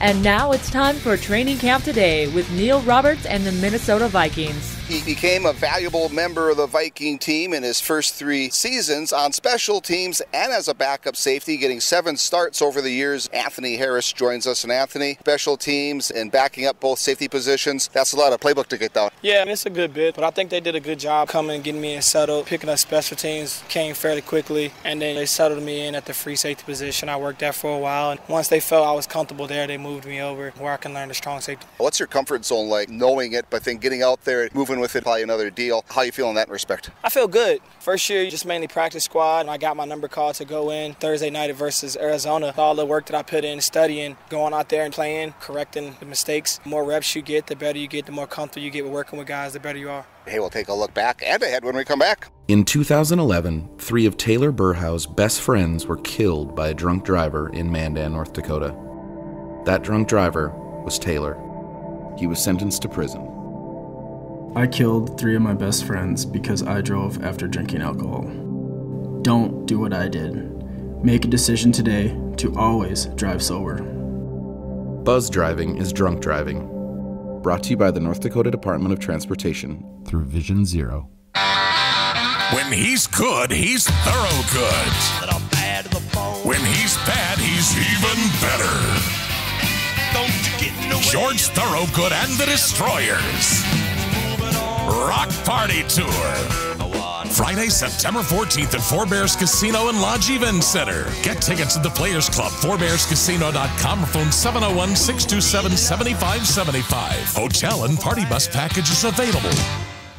And now it's time for Training Camp Today with Neil Roberts and the Minnesota Vikings. He became a valuable member of the Viking team in his first 3 seasons on special teams and as a backup safety, getting 7 starts over the years. Anthony Harris joins us. And Anthony, special teams and backing up both safety positions, that's a lot of playbook to get down. Yeah, it's a good bit, but I think they did a good job coming and getting me in settled. Picking up special teams came fairly quickly, and then they settled me in at the free safety position. I worked there for a while, and once they felt I was comfortable there, they moved me over where I can learn the strong safety. What's your comfort zone like, knowing it, but then getting out there and moving with it, probably another deal? How you feel in that respect? I feel good. First year, just mainly practice squad, and I got my number called to go in Thursday night versus Arizona. All the work that I put in, studying, going out there and playing, correcting the mistakes. The more reps you get, the better you get, the more comfortable you get with working with guys, the better you are. Hey, we'll take a look back and ahead when we come back. In 2011, 3 of Taylor Burhow's best friends were killed by a drunk driver in Mandan, North Dakota. That drunk driver was Taylor. He was sentenced to prison. I killed 3 of my best friends because I drove after drinking alcohol. Don't do what I did. Make a decision today to always drive sober. Buzz driving is drunk driving. Brought to you by the North Dakota Department of Transportation through Vision Zero. When he's good, he's thorough good. When he's bad, he's even better. George Thorogood and the Destroyers. Rock Party Tour. Friday, September 14th at Four Bears Casino and Lodge Event Center. Get tickets at the Players Club, fourbearscasino.com, or phone 701-627-7575. Hotel and party bus packages available.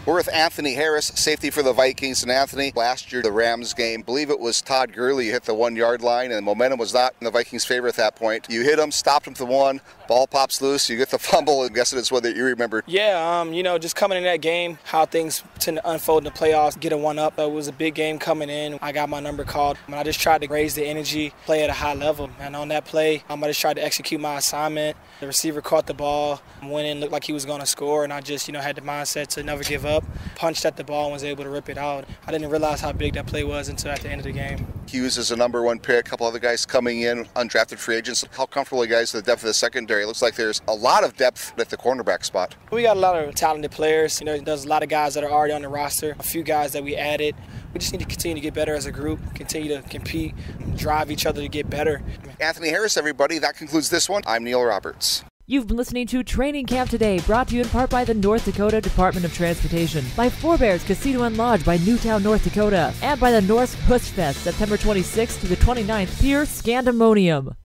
We're with Anthony Harris, safety for the Vikings. And Anthony, last year, the Rams game, I believe it was Todd Gurley, you hit the 1-yard line, and momentum was not in the Vikings' favor at that point. You hit him, stopped him to 1, ball pops loose, you get the fumble, and guessing it's one that you remember. Yeah, just coming in that game, how things tend to unfold in the playoffs, get a 1-up. It was a big game coming in. I got my number called, and I just tried to raise the energy, play at a high level. And on that play, I just tried to execute my assignment. The receiver caught the ball, went in, looked like he was going to score, and I just, had the mindset to never give up. Punched at the ball and was able to rip it out. I didn't realize how big that play was until at the end of the game. Hughes is a number 1 pick, a couple other guys coming in, undrafted free agents. How comfortable are you guys with the depth of the secondary? It looks like there's a lot of depth at the cornerback spot. We got a lot of talented players. There's a lot of guys that are already on the roster, a few guys that we added. We just need to continue to get better as a group, continue to compete, drive each other to get better. Anthony Harris, everybody. That concludes this one. I'm Neil Roberts. You've been listening to Training Camp Today, brought to you in part by the North Dakota Department of Transportation, by Four Bears Casino and Lodge by Newtown, North Dakota, and by the Norse Push Fest, September 26th to the 29th, Pier Scandemonium.